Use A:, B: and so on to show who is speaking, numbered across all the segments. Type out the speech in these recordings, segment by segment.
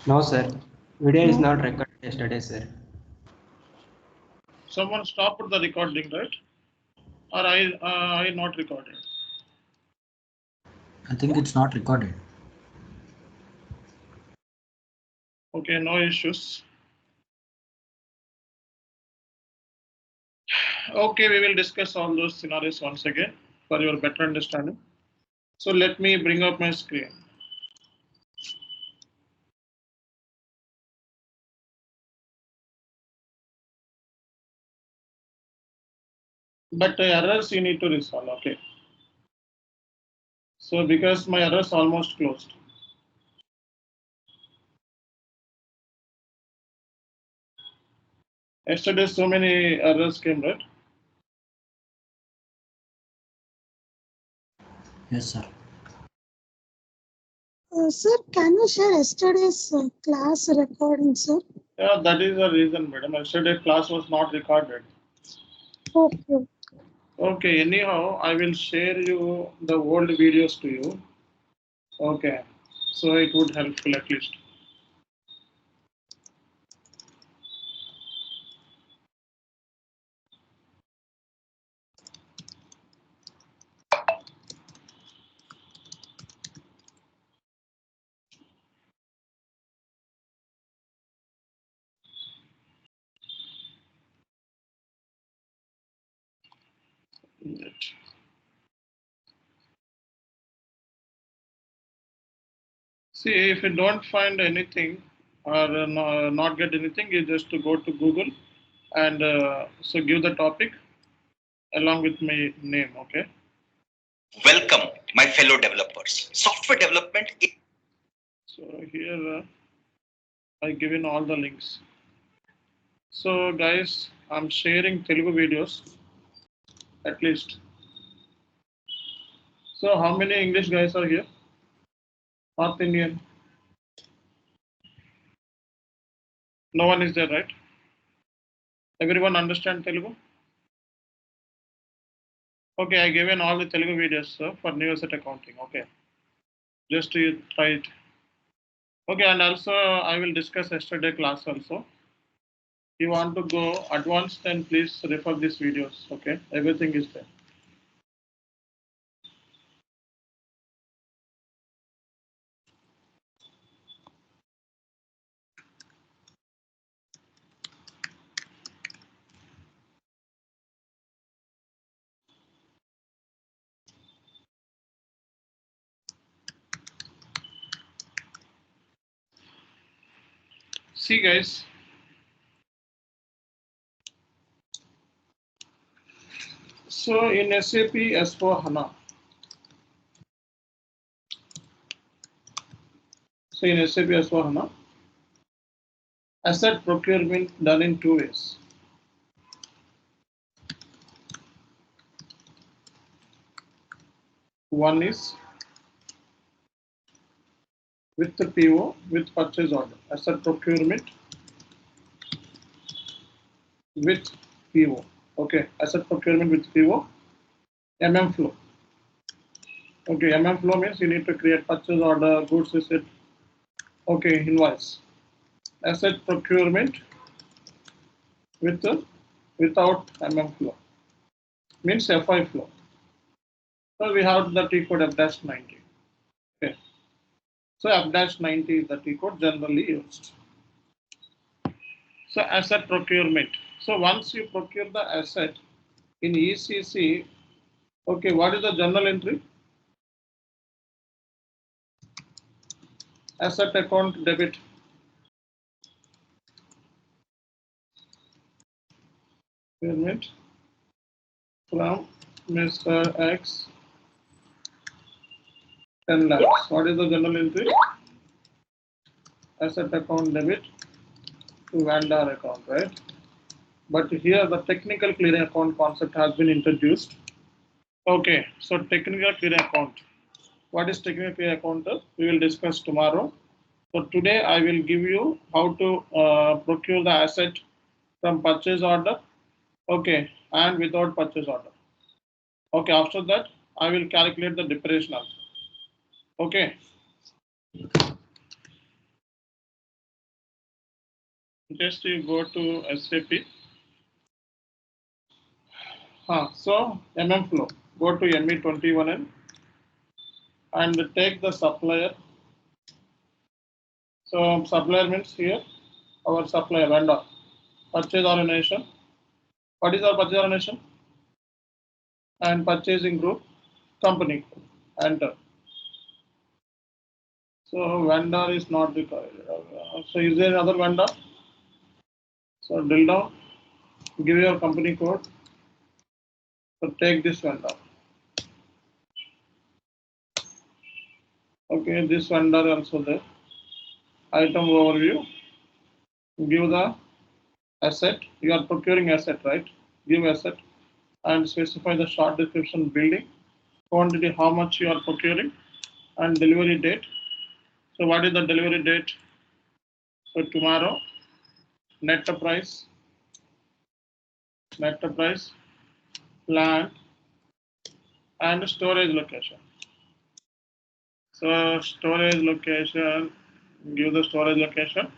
A: No, sir. Video is
B: No.
A: not recorded yesterday, sir.
C: Someone stopped the recording, right? Or I not recorded?
D: I think it's not recorded.
C: Okay, no issues. Okay, we will discuss all those scenarios once again for your better understanding. So let me bring up my screen. But errors you need to resolve, okay? So because my errors almost closed. Yesterday so many errors came, right?
D: Yes, sir.
B: Sir, can you share yesterday's class recording, sir?
C: Yeah, that is the reason, madam. Yesterday class was not recorded.
B: Okay.
C: Okay, anyhow, I will share you the old videos to you. Okay, so it would helpful at least. See, if you don't find anything or not get anything, you just to go to Google and so give the topic along with my name, okay?
E: Welcome, my fellow developers. Software development is.
C: So here I given all the links. So guys, I'm sharing Telugu videos at least. So how many English guys are here? North Indian? No one is there, right? Everyone understand Telugu? Okay, I given all the Telugu videos for new asset accounting. Okay, just to try it. Okay, and also I will discuss yesterday class also. If you want to go advanced, then please refer these videos. Okay, everything is there. See guys, so in SAP S4 HANA, so in SAP S4 HANA, asset procurement done in two ways. One is with the PO with purchase order, asset procurement with PO. Okay, asset procurement with PO, MM flow. Okay, MM flow means you need to create purchase order, goods receipt. Okay, invoice. Asset procurement with without MM flow means FI flow. So we have the T code F-90. Okay. So F-90 is the T code generally used. So asset procurement. So once you procure the asset in ECC, okay, what is the journal entry? Asset account debit. Procurement from Mr. X 10 lakhs. What is the journal entry? Asset account debit to vendor account, right? But here the technical clearing account concept has been introduced. Okay, so technical clearing account. What is technical clearing account? We will discuss tomorrow. So today I will give you how to procure the asset from purchase order, okay, and without purchase order. Okay, after that I will calculate the depreciation also. Okay. Just you go to SAP. So MM flow. Go to ME21N and take the supplier. So supplier means here our supplier vendor. Purchase organization. What is our purchase organization? And purchasing group, company. Enter. So vendor is not required. So is there another vendor? So drill down. Give your company code. So take this vendor. Okay, this vendor also there. Item overview. Give the asset. You are procuring asset, right? Give asset and specify the short description building, quantity, how much you are procuring, and delivery date. So what is the delivery date? So tomorrow. Net price, plant, and storage location. So storage location, give the storage location.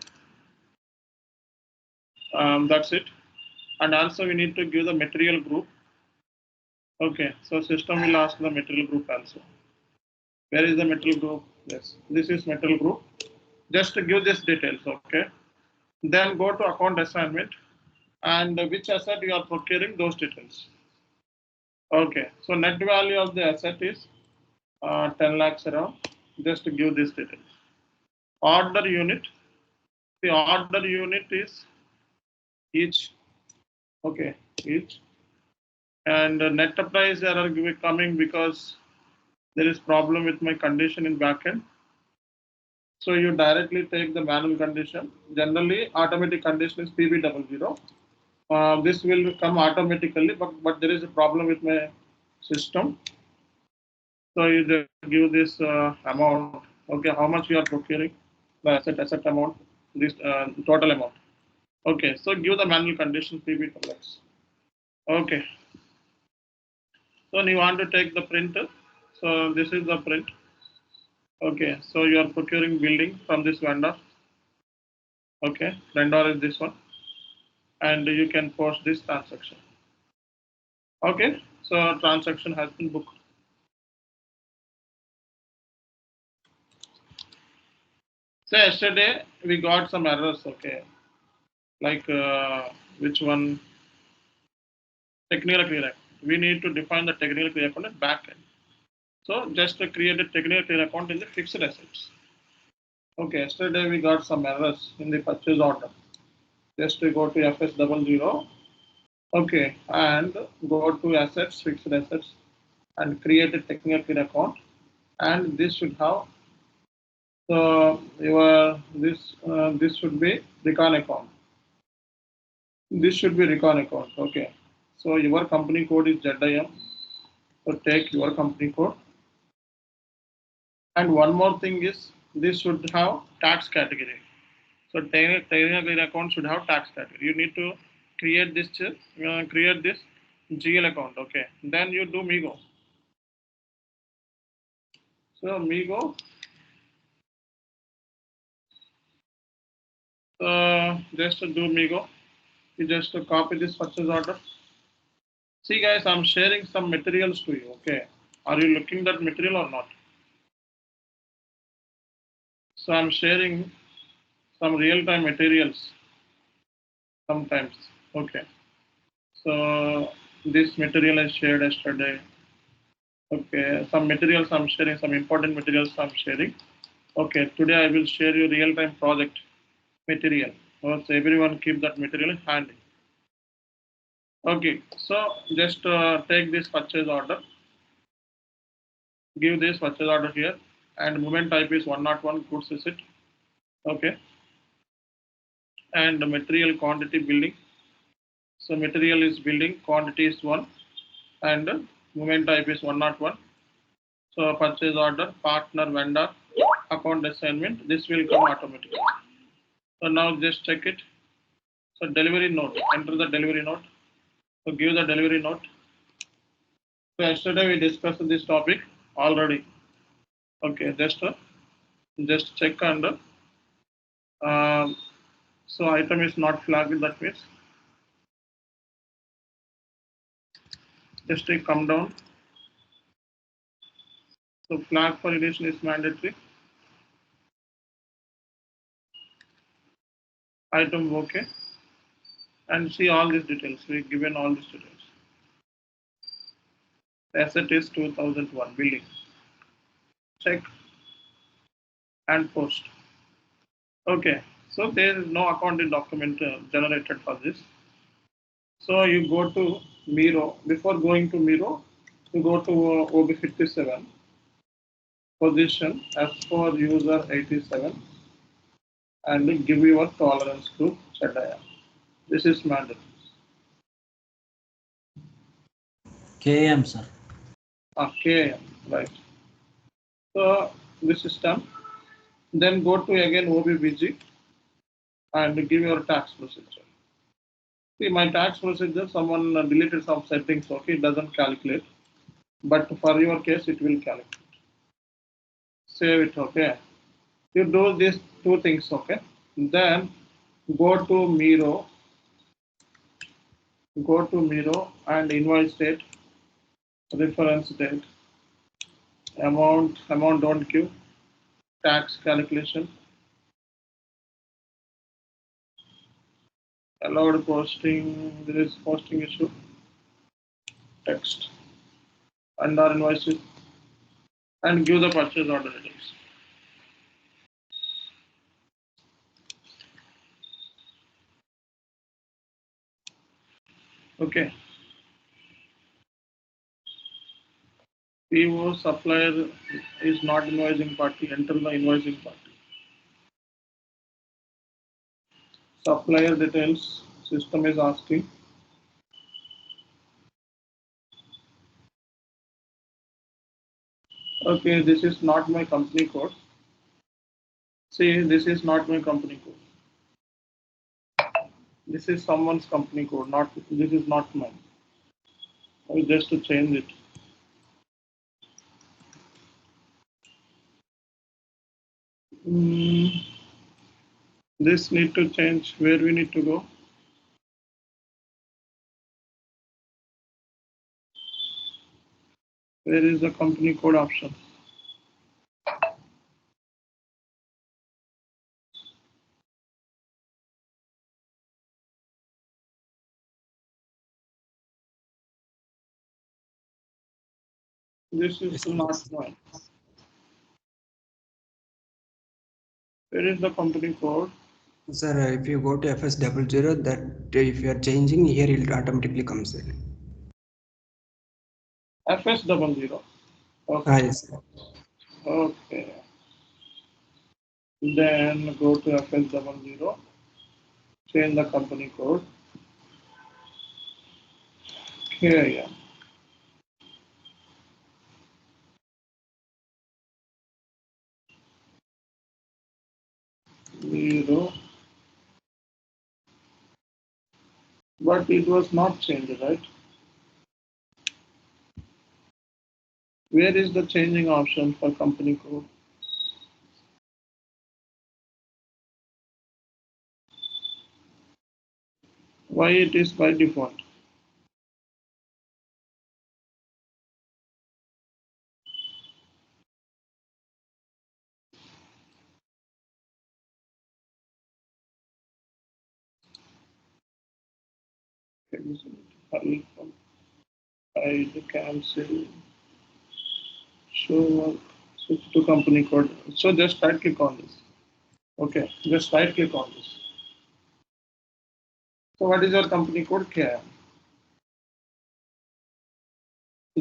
C: That's it. And also we need to give the material group. Okay, so system will ask the material group also. Where is the material group? Yes, this is material group. Just to give this details, okay. Then go to account assignment and which asset you are procuring, those details. Okay, so net value of the asset is 10 lakhs around. Just to give this details. Order unit. The order unit is each. Okay, each. And net price error coming because there is problem with my condition in backend. So you directly take the manual condition. Generally, automatic condition is PB00. This will come automatically, but there is a problem with my system. So you just give this amount. Okay, how much you are procuring? The asset amount. This total amount. Okay, so give the manual condition PB00. Okay. So you want to take the print. So this is the print. Okay, so you are procuring building from this vendor. Okay, vendor is this one. And you can post this transaction. Okay, so transaction has been booked. So yesterday we got some errors. Okay, like which one? Technical clear account. We need to define the technical clear account at backend. So just to create a technical clear account in the fixed assets. Okay, yesterday we got some errors in the purchase order. Just to go to FS00. Okay, and go to assets, fixed assets, and create a technical clear account. And this should have this should be recon account. This should be recon account. Okay, so your company code is ZIM. So take your company code. And one more thing is this should have tax category. So technical account should have tax category. You need to create this GL account. Okay, then you do Migo. So Migo. Just to do Migo, you just copy this purchase order. See guys, I'm sharing some materials to you. Okay, are you looking at material or not? So I'm sharing some real-time materials sometimes. Okay, so this material I shared yesterday. Okay, some materials I'm sharing, some important materials I'm sharing. Okay, today I will share you real-time project material. So everyone keep that material handy. Okay, so just take this purchase order. Give this purchase order here, and movement type is 101 goods receipt. Okay, and the material quantity building. So material is building, quantity is 1, and movement type is 101. So purchase order, partner, vendor, account assignment. This will come automatically. So now just check it. So delivery note. Enter the delivery note. So give the delivery note. So yesterday we discussed this topic already. Okay, just check and So item is not flagged, that means just take come down. So flag for edition is mandatory. Item okay. And see all these details. We've given all these details. Asset is 2001 billing. Check and post. Okay. So there is no accounting document generated for this. So you go to Miro. Before going to Miro, you go to OB57. Position S4 user 87 and give your tolerance to ZIA. This is mandatory.
D: KM, sir.
C: Okay, right. So this system. Then go to again OBBG and give your tax procedure. See, my tax procedure, someone deleted some settings, okay, it doesn't calculate. But for your case, it will calculate. Save it, okay. You do these two things, okay. Then go to Miro. Go to Miro and invoice date, reference date, amount don't give, tax calculation, allowed posting, there is posting issue, text, under invoices, and give the purchase order details. Okay. PO supplier is not invoicing party, enter the invoicing party. Supplier details, system is asking. Okay, this is not my company code. See, this is not my company code. This is someone's company code, not this is not mine. I just to change it. This need to change. Where we need to go? Where is the company code option? This is not mine. Where is the company code?
A: Sir, if you go to FS00, that if you are changing here, it automatically comes in.
C: FS00. Okay.
A: Yes, sir.
C: Okay. Then go to FS00. Change the company code. Here, yeah. Zero. But it was not changed, right? Where is the changing option for company code? Why it is by default? Hide, cancel, show, switch to company code. So just right click on this. Okay, just right click on this. So what is your company code? KM.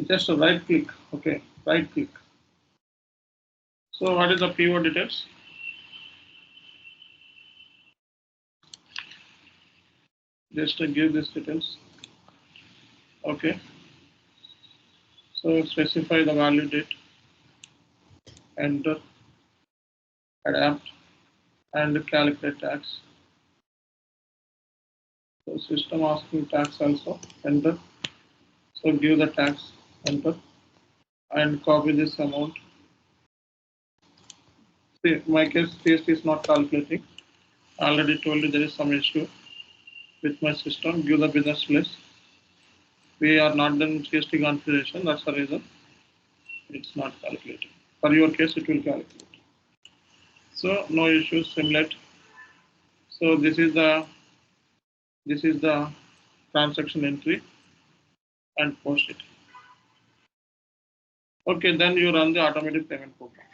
C: Just a right click. Okay, right click. So what is the PO details? Just to give this details. Okay. So specify the value date. Enter. Adapt. And calculate tax. So system asking tax also. Enter. So give the tax. Enter. And copy this amount. See, my case is not calculating. I already told you there is some issue with my system. Give the business place. We are not done GST configuration. That's the reason it's not calculating. For your case, it will calculate. So no issues. Simulate. So this is the transaction entry and post it. Okay, then you run the automatic payment program.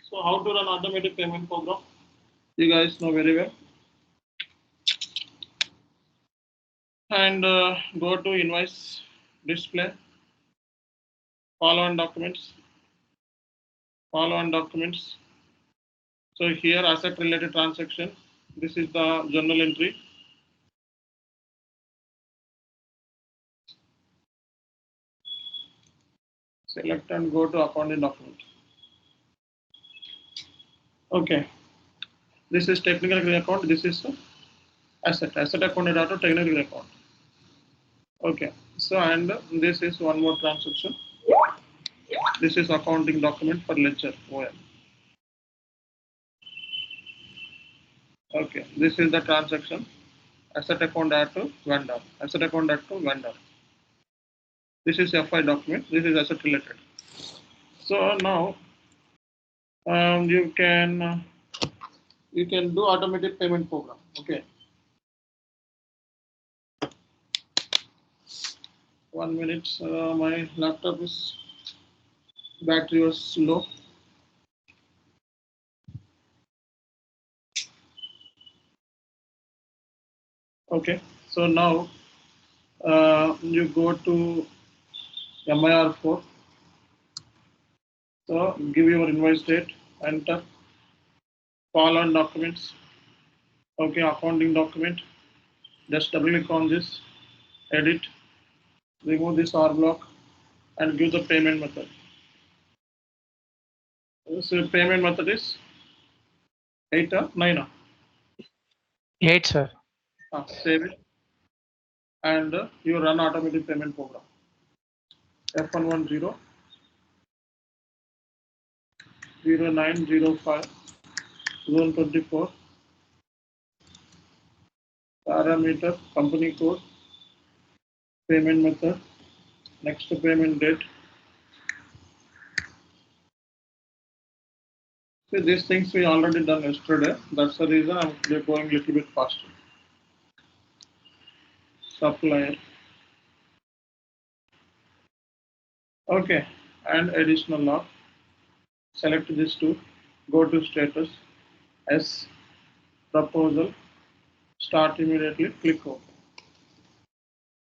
C: So how to run automatic payment program? You guys know very well. And go to invoice display, follow on documents. So here asset related transaction. This is the journal entry. Select and go to accounting document. Okay. This is technical account. This is asset account data technical account. Okay. So and this is one more transaction. This is accounting document for ledger OM. Okay. This is the transaction. Asset account add to vendor. Asset account add to vendor. This is FI document. This is asset related. So now you can do automatic payment program. Okay. 1 minute. My laptop is battery was low. Okay. So now you go to MIR4. So give your invoice date, enter, follow on documents. Okay, accounting document. Just double click on this, edit, remove this R block, and give the payment method. So payment method is 8 or 9.
F: 8, sir.
C: Save it, and you run automatic payment program. F110 0905 024 parameter company code payment method next payment date. See, these things we already done yesterday. That's the reason I'm going a little bit faster. Supplier. Okay, and additional log. Select this two. Go to status. S. Proposal. Start immediately. Click OK.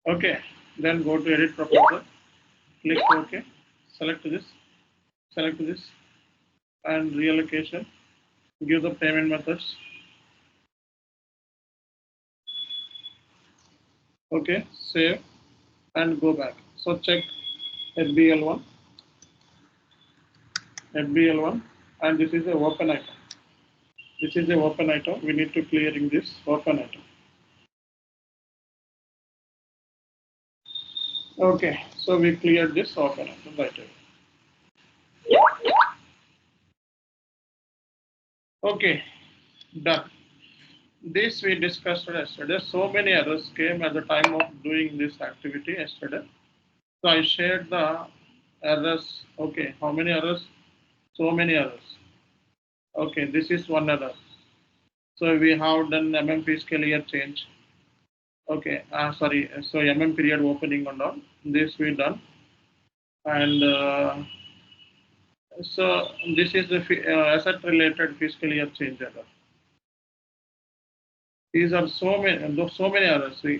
C: Okay, then go to edit proposal. Click OK. Select this, and reallocation. Give the payment methods. Okay, save and go back. So check FBL1, and this is a open item. We need to clearing this open item. Okay, so we cleared this open item right away. Okay, done. This we discussed yesterday. So many errors came at the time of doing this activity yesterday. So I shared the errors. Okay, how many errors? So many errors. Okay, this is one error. So we have done MM fiscal year change. Okay, sorry. So MM period opening and all. This we done, and so this is the asset related fiscal year change error. These are so many errors we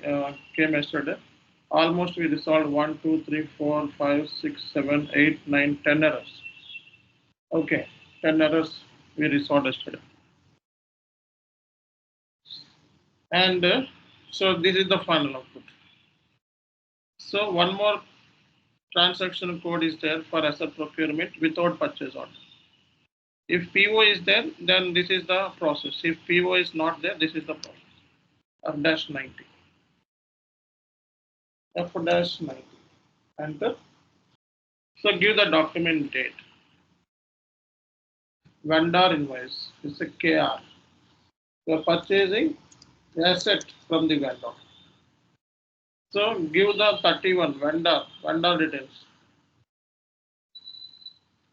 C: came yesterday. Almost we resolved 1, 2, 3, 4, 5, 6, 7, 8, 9, 10 errors. Okay, 10 errors we resolved yesterday. And so this is the final output. So one more transaction code is there for asset procurement without purchase order. If PO is there, then this is the process. If PO is not there, this is the process. F-90. F-90. Enter. So give the document date. vendor invoice is a KR. You are purchasing asset from the vendor. So give the 31 vendor details.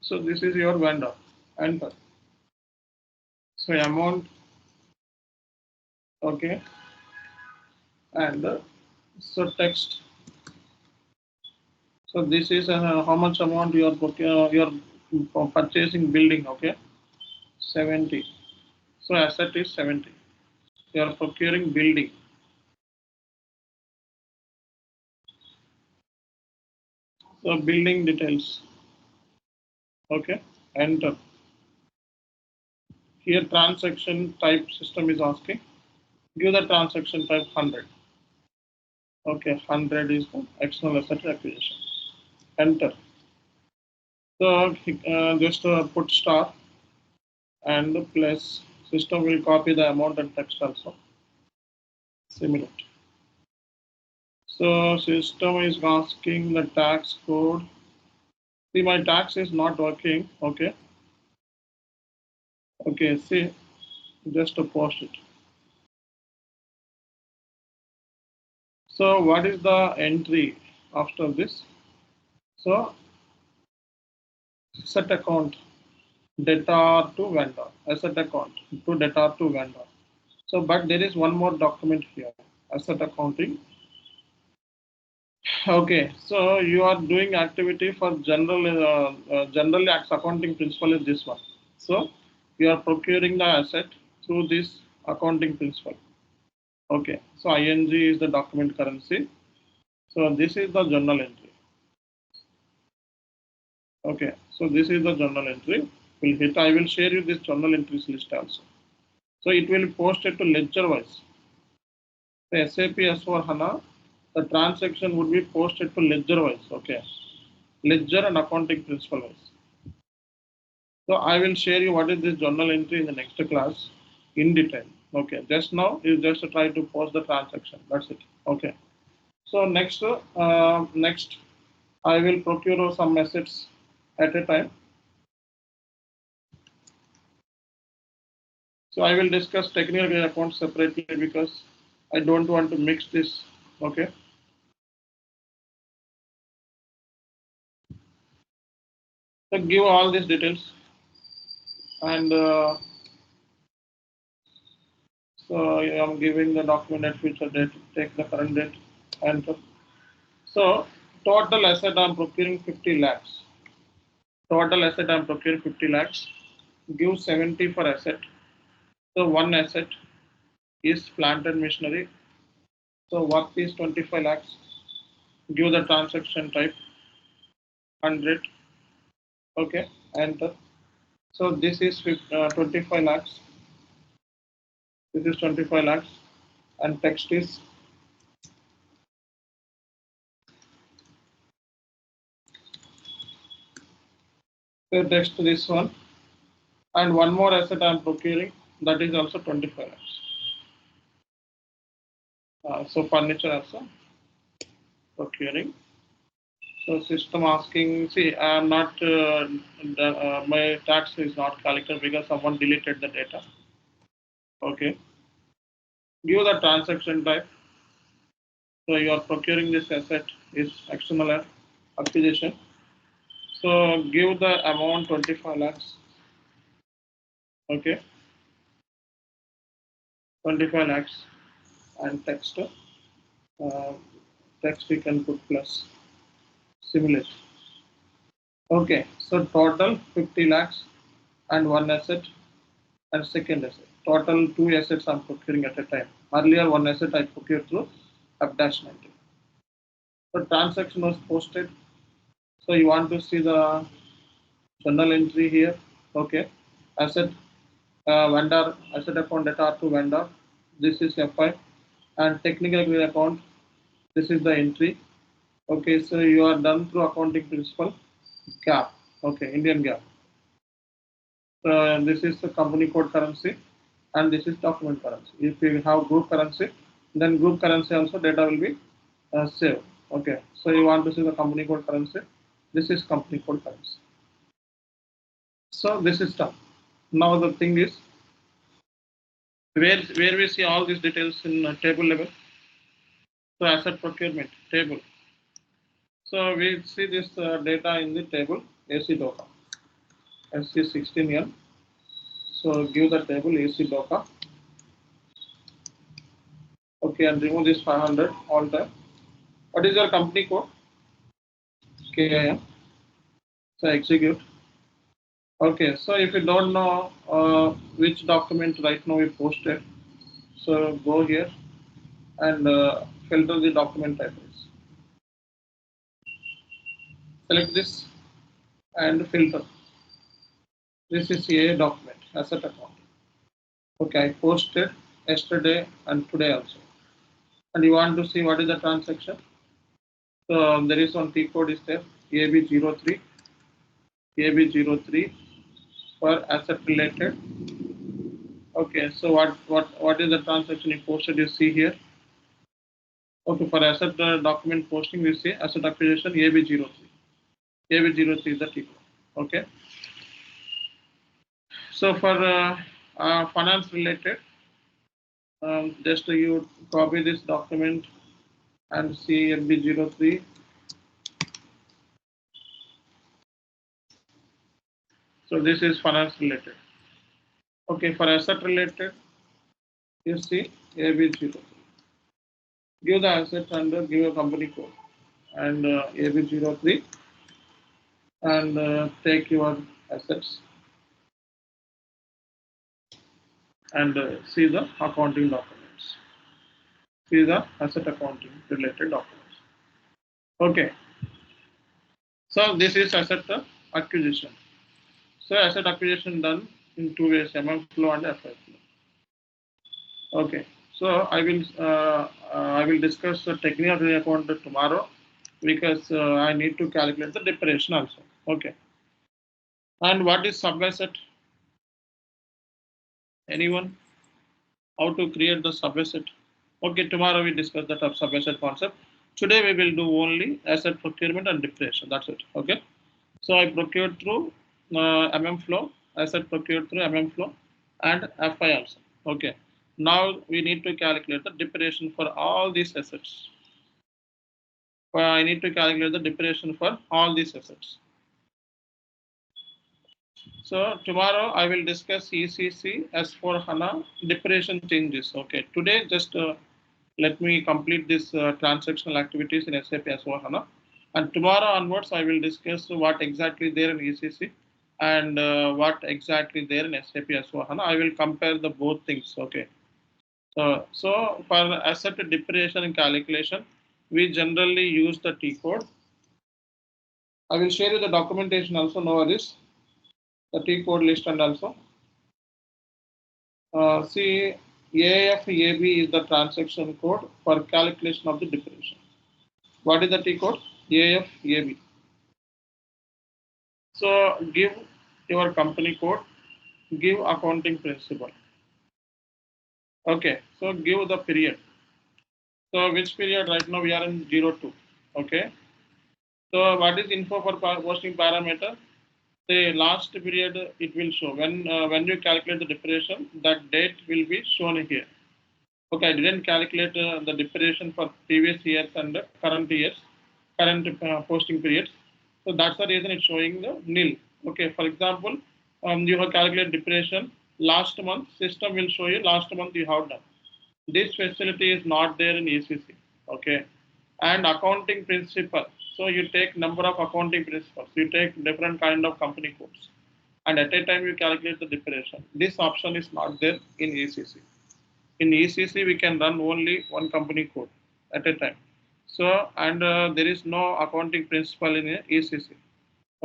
C: So this is your vendor. Enter. So amount, okay, and so text. So this is how much amount you are purchasing building, okay, 70. So asset is 70. You are procuring building. So building details, okay, enter. Here transaction type system is asking. Give the transaction type 100. Okay, 100 is the external asset acquisition. Enter. So just put star and plus. System will copy the amount and text also. Simulate. So system is asking the tax code. See, my tax is not working. Okay. Okay. See, just to post it. So what is the entry after this? So set account data to vendor, asset account to data to vendor. So, but there is one more document here, asset accounting. Okay, so you are doing activity for generally accounting principle is this one. So you are procuring the asset through this accounting principle. Okay, so ING is the document currency. So this is the journal entry. Okay, so this is the journal entry. I will share you this journal entries list also. So it will be posted to ledger wise. The SAP S4 HANA, the transaction would be posted to ledger wise. Okay, ledger and accounting principle wise. So I will share you what is this journal entry in the next class in detail. Okay, just now is just to try to post the transaction. That's it. Okay. So next I will procure some assets at a time. So I will discuss technical accounts separately because I don't want to mix this. Okay. So give all these details and so I am giving the document at future date, take the current date, enter. So total asset I am procuring 50 lakhs. Total asset I am procuring 50 lakhs. Give 70 for asset. So one asset is plant and machinery. So worth is 25 lakhs. Give the transaction type 100. Okay, enter. So this is 25 lakhs. This is 25 lakhs, and text is the text this one, and one more asset I am procuring that is also 25 lakhs. So furniture also procuring. So system asking, see, I am not, my tax is not calculated because someone deleted the data. Okay. Give the transaction type. So you are procuring this asset is external acquisition. So give the amount 25 lakhs. Okay. 25 lakhs and text. Text we can put plus. Simulate. Okay. So total 50 lakhs and one asset and second asset. Total 2 assets I'm procuring at a time. Earlier one asset I procured through F-90. So transaction was posted. So you want to see the journal entry here. Okay. Asset vendor, asset account data to vendor. This is FI and technical account. This is the entry. Okay. So you are done through accounting principle GAAP. Okay. Indian GAAP. This is the company code currency. And this is document currency. If you have group currency, then group currency also data will be saved. Okay, so you want to see the company code currency. This is company code currency. So this is done. Now the thing is, where we see all these details in table level. So asset procurement table. So we see this data in the table AC DOCA, SC16N. So give the table AC DOCA. Okay, and remove this 500 all time. What is your company code? KIM. So execute. Okay, so if you don't know which document right now we posted, so go here and filter the document types. Select this and filter. This is a document, asset account. Okay, I posted yesterday and today also. And you want to see what is the transaction? So there is one T code is there, AB03 for asset related. Okay, so what is the transaction you posted? You see here. Okay, for asset document posting, we see asset acquisition AB03. AB03 is the T code. Okay. So for finance related, just you copy this document and see MB03. So this is finance related. Okay, for asset related, you see AB03. Give the asset and give a company code and AB03 and take your assets and see the accounting documents. See the asset accounting related documents. Okay. So this is asset acquisition. So asset acquisition done in two ways, MM flow and FI flow. Okay. So I will discuss the technical account tomorrow because I need to calculate the depreciation also. Okay. And what is sub-asset? Anyone? How to create the sub-asset? Okay, tomorrow we discuss the sub-asset concept. Today we will do only asset procurement and depreciation. That's it. Okay. So I procured through MM flow, asset procured through MM flow, and FI also. Okay. Now we need to calculate the depreciation for all these assets. I need to calculate the depreciation for all these assets. So tomorrow I will discuss ECC S4 HANA depreciation changes. Okay. Today just let me complete this transactional activities in SAP S4 HANA. And tomorrow onwards, I will discuss what exactly there in ECC and what exactly there in SAP S4 HANA. I will compare the both things. Okay. So for asset depreciation and calculation, we generally use the T code. I will share you the documentation also. No worries. The T code list and also. See, AFAB is the transaction code for calculation of the depreciation. What is the T code? AFAB. So give your company code, give accounting principle. Okay, so give the period. So which period right now we are in 02. Okay. So what is info for posting parameter? The last period it will show when you calculate the depreciation, that date will be shown here. Okay, I didn't calculate the depreciation for previous years and current years, current posting periods. So that's the reason it's showing the nil. Okay, for example, you have calculated depreciation last month, system will show you last month you have done. This facility is not there in ECC. Okay, and accounting principle. So you take number of accounting principles, you take different kind of company codes, and at a time you calculate the depreciation. This option is not there in ECC. In ECC, we can run only one company code at a time. So, and there is no accounting principle in ECC.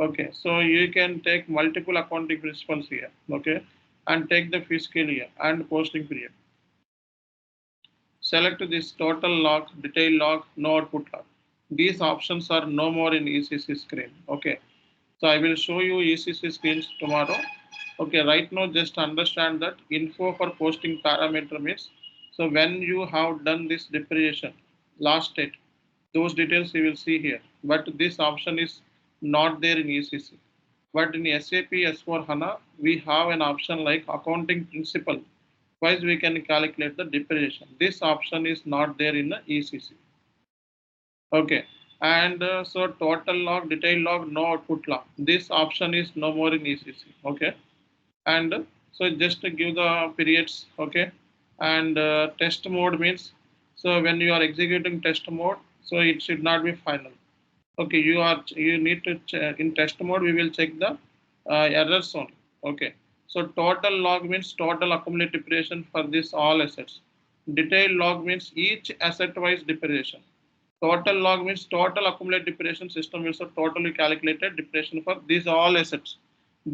C: Okay, so you can take multiple accounting principles here. Okay, and take the fiscal year and posting period. Select this total log, detail log, no output log. These options are no more in ECC screen. Okay, so I will show you ECC screens tomorrow. Okay, right now just understand that info for posting parameter means, so when you have done this depreciation, last date, those details you will see here. But this option is not there in ECC. But in SAP S4 HANA, we have an option like accounting principle. Twice we can calculate the depreciation. This option is not there in the ECC. Okay. And so total log, detail log, no output log. This option is no more in ECC. Okay. And so just to give the periods. Okay. And test mode means, so when you are executing test mode, so it should not be final. Okay, you need to check in test mode. We will check the errors only. Okay, so total log means total accumulated depreciation for this all assets. Detailed log means each asset wise depreciation. Total log means total accumulated depreciation. System will so totally calculated depreciation for these all assets.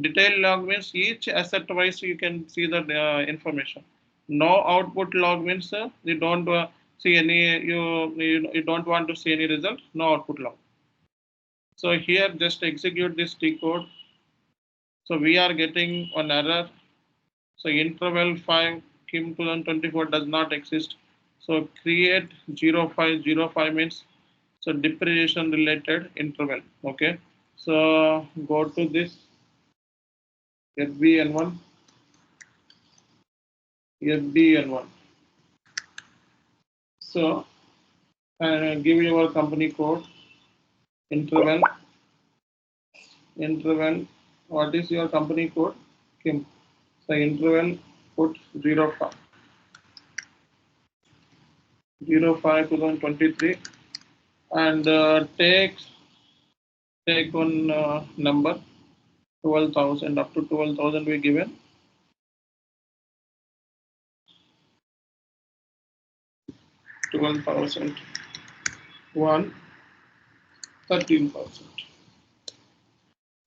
C: Detailed log means each asset wise you can see the information. No output log means you don't see any you don't want to see any result. No output log. So here just execute this T code. So we are getting an error. So interval 5 Kim 2024 does not exist. So create 0505 means so depreciation related interval. Okay. So go to this FBN1. FBN1. So give your company code interval. What is your company code? Kim. So interval put 05. 05/2023 and take one number 12,000 up to 12,000 we given. 12,000 1 13,000.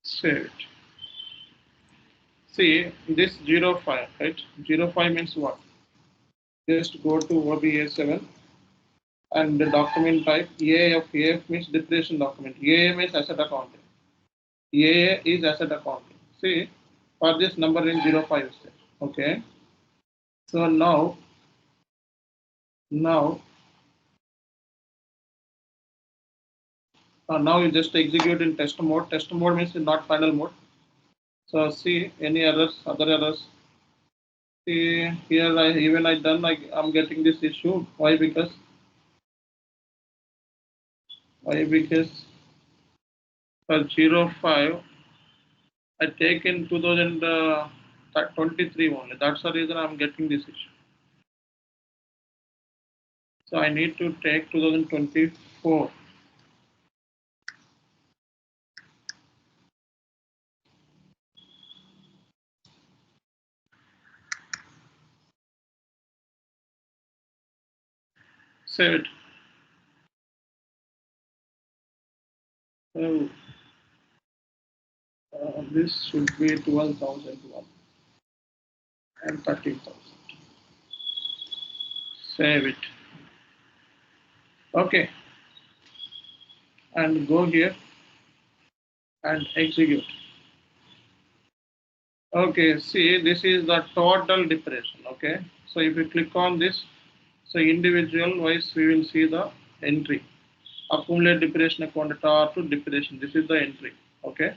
C: Save it. See this 05, right? 05 means what? Just go to OBA7 and the document type EAF. EAF means depreciation document. EAM is asset accounting. EAA is asset accounting. See, for this number in 05 is there. Okay. So now you just execute in test mode. Test mode means not final mode. So see any errors, other errors. See here I done like I'm getting this issue. Why? Because for 05 I take in 2023 only. That's the reason I'm getting this issue. So I need to take 2024. Save it. So, this should be 12,001 and 13,000. Save it. Okay. And go here and execute. Okay, see this is the total depreciation. Okay, so if you click on this, so individual wise we will see the entry. Accumulated depreciation account to depreciation. This is the entry. Okay.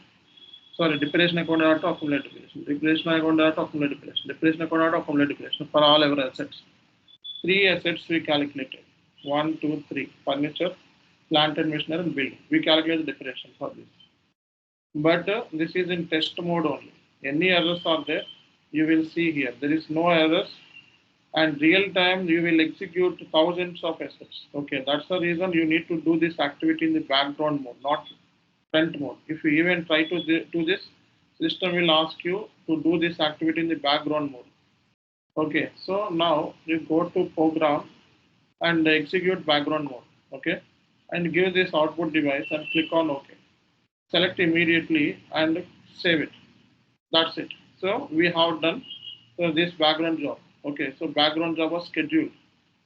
C: Sorry, depreciation account to accumulated depreciation. Depreciation account to accumulated depreciation. Depreciation account to accumulated depreciation for all our assets. 3 assets we calculated. 1, 2, 3. Furniture, plant and machinery and building. We calculate the depreciation for this. But this is in test mode only. Any errors are there, you will see here. There is no errors. And real time you will execute thousands of assets. Okay, that's the reason you need to do this activity in the background mode, not front mode. If you even try to do this, system will ask you to do this activity in the background mode. Okay, so now you go to program and execute background mode. Okay, and give this output device and click on OK. Select immediately and save it. That's it. So we have done this background job. Okay, so background job was scheduled.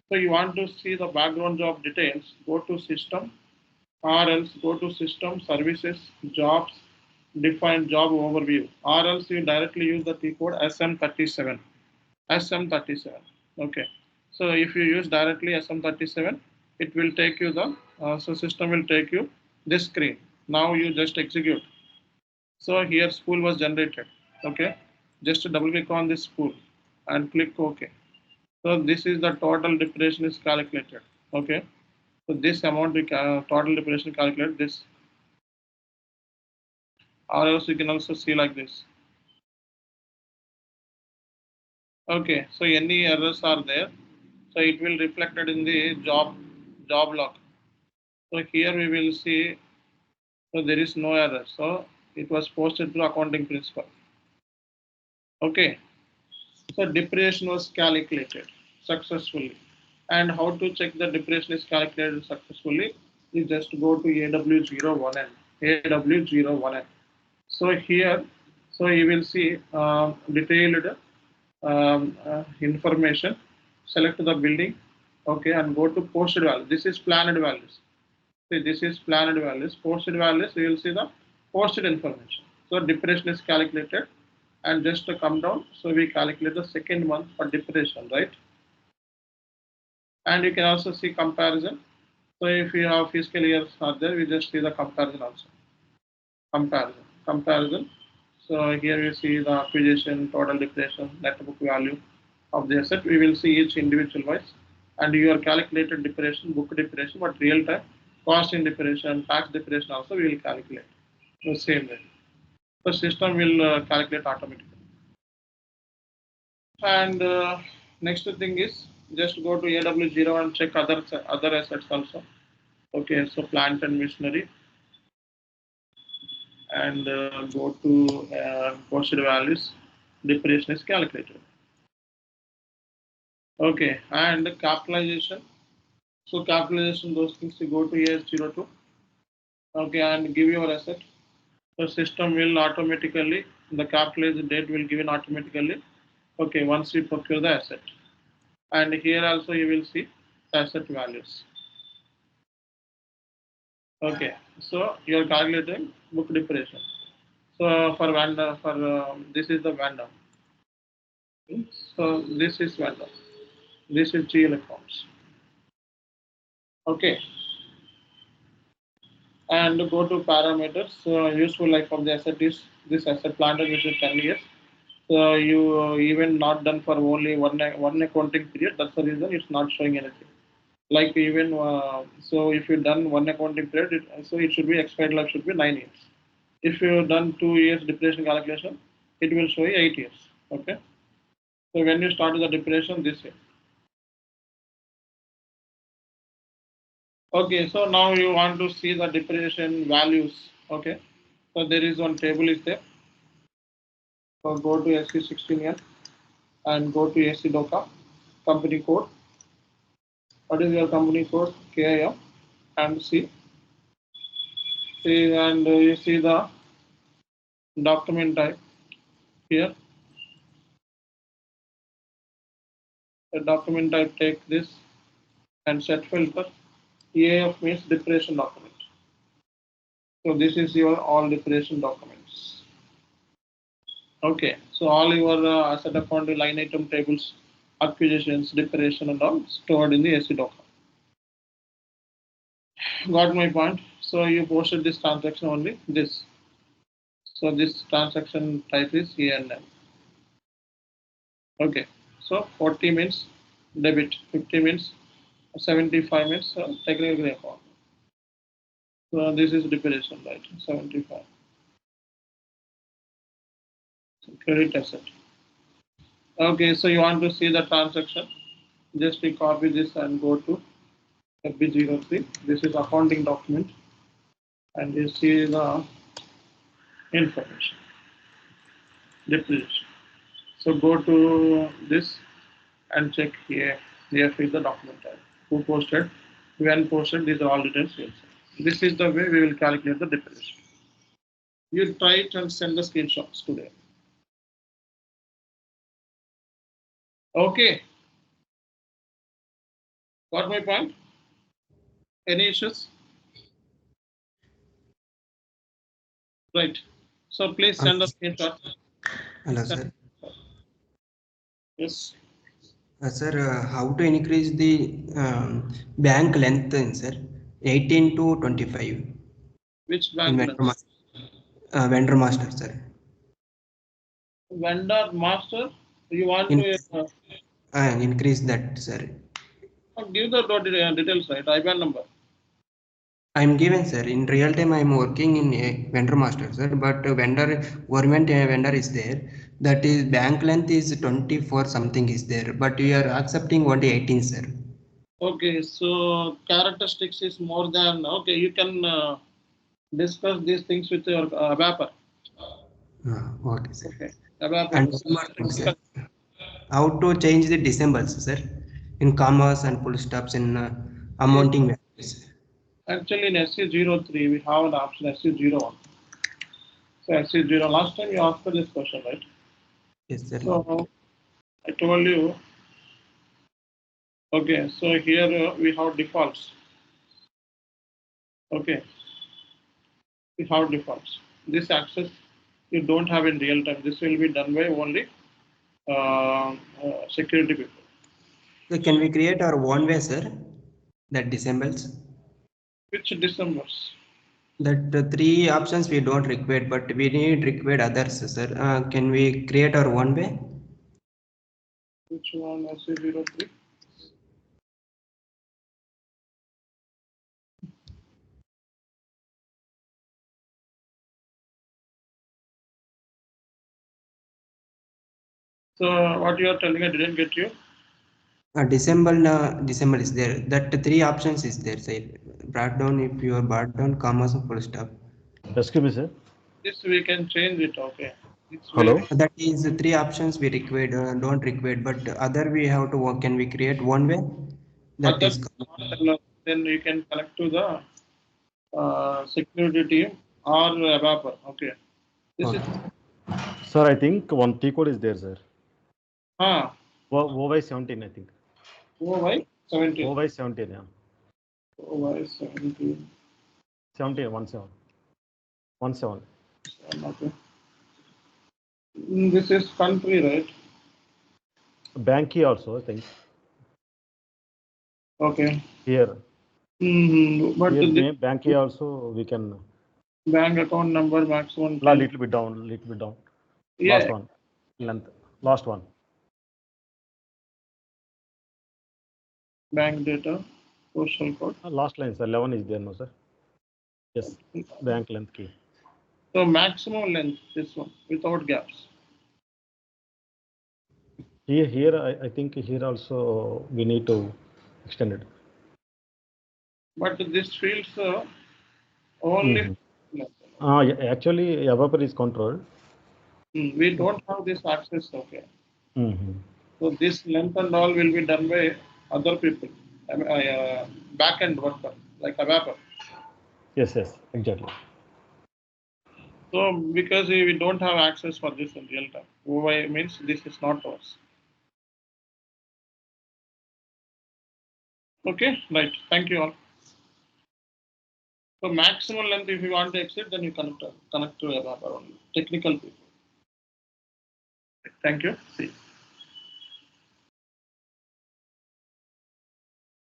C: So you want to see the background job details, go to system or else go to system services jobs define job overview or else you directly use the T code SM37. SM37. Okay. So if you use directly SM37, it will take you the so system will take you this screen. Now you just execute. So here spool was generated. Okay, just double click on this spool and click OK. So this is the total depreciation is calculated. Okay, so this amount we total depreciation calculated this, or else you can also see like this. Okay, so any errors are there, so it will reflected in the job log. So here we will see, so there is no error. So it was posted to accounting principal. Okay, so depreciation was calculated successfully. And how to check the depreciation is calculated successfully? You just go to AW01N. AW01N. So here, so you will see detailed information. Select the building, okay, and go to posted value. This is planned values. See, this is planned values. Posted values, you will see the posted information. So depreciation is calculated, and just to come down, so we calculate the second month for depreciation, right? And you can also see comparison. So if you have fiscal years are there, we just see the comparison also. Comparison. So here you see the acquisition, total depreciation, net book value of the asset. We will see each individual wise, and your calculated depreciation, book depreciation, but real time cost in depreciation, tax depreciation also we will calculate the same way. The system will calculate automatically. And next thing is just go to AW0 and check other assets also. Okay, so plant and machinery, and go to posted values. Depreciation is calculated. Okay, and capitalization. So capitalization, those things you go to AS02. Okay, and give your asset. The system will automatically, the capitalized date will given automatically. Okay, once you procure the asset. And here also you will see the asset values. Okay, so you are calculating book depreciation. So for vendor, for this is the vendor. So this is vendor. This is GL accounts. Okay. And go to parameters. So useful life of the asset is this asset planted which is 10 years. So you even not done for only one accounting period. That's the reason it's not showing anything. Like even so, if you done one accounting period, so it should be expired life should be 9 years. If you done 2 years depreciation calculation, it will show you 8 years. Okay. So when you start the depreciation this way. Okay, so now you want to see the depreciation values. Okay, so there is one table is there. So go to SC16N and go to SC DOCA company code. What is your company code? KIM and see and you see the document type here. The document type, take this and set filter. EAF means depreciation document. So this is your all depreciation documents. Okay, so all your asset account line item tables, acquisitions, depreciation and all stored in the SC document. Got my point? So you posted this transaction only this. So this transaction type is ENM. Okay, so 40 means debit, 50 means 75 means technical account. So this is depreciation, right? 75. So credit asset. Okay, so you want to see the transaction. Just we copy this and go to FB03. This is accounting document. And you see the information. Depreciation. So go to this and check here. Here is the document type. Who posted? When posted, these are all details. This is the way we will calculate the depreciation. You try it and send the screenshots today. Okay. Got my point? Any issues? Right. So please send a screenshot.
A: Hello, sir.
C: Yes.
A: Sir, how to increase the bank length, sir? 18 to 25.
C: Which bank?
A: Vendor master, sir.
C: Vendor master, you want
A: In,
C: to
A: increase that, sir.
C: give the details, right? IBAN number.
A: I'm given, sir. In real time, I'm working in a vendor master, sir. But government vendor is there. That is bank length is 24 something is there. But we are accepting only 18, sir.
C: Okay, so characteristics is more than okay. You can discuss these things with your ABAPer.
A: Okay, sir.
C: Okay, ABAPer.
A: And one more thing, sir. How to change the decimals, sir? In commas and full stops in amounting values.
C: Actually, in SC03, we have an option SC01. So SC0. Last time you asked for this question, right?
A: Yes, sir.
C: So I told you. Okay, so here we have defaults. Okay, we have defaults. This access you don't have in real time. This will be done by only security people.
A: So can we create our own way, sir? That dissembles?
C: Which Decembers?
A: That the three options we don't require, but we need required others, sir. Can we create our own way?
C: Which one? SC03. So what you are telling, I didn't get you.
A: December is there. That three options is there, sir. Brought down if you are brought down, commas and full stop.
G: Excuse me, sir.
C: This we can change it. Okay. It's
G: Hello.
A: That is the three options we required, don't require, but other we have to work. Can we create one way? That is.
C: Then you can connect to the security team or ABAPer. Okay. This is
G: Sir, I think one T code is there, sir. OY17, I think.
C: OY17.
G: OY17, yeah.
C: OY17.
G: 17.
C: Okay. This is country, right?
G: Bank key also, I think.
C: Okay.
G: Here.
C: But
G: Here,
C: the
G: bank key also we can.
C: bank account number maximum.
G: Little bit down.
C: Yeah.
G: Last one. Length. Last one.
C: Bank data. Postal code.
G: Last line, sir. 11 is there, no, sir? Yes. Bank length key.
C: So maximum length, this one, without gaps.
G: Here, I think here also we need to extend it.
C: But this fields only.
G: Yeah, actually, ABAPer is controlled.
C: We don't have this access. Okay. So this length and all will be done by other people, back-end worker like ABAPer.
G: Yes, exactly.
C: So because we don't have access for this in real time, OY means this is not ours. Okay, right. Thank you all. So maximum length, if you want to exit, then you connect to ABAPer only. Technical people. Thank you. See.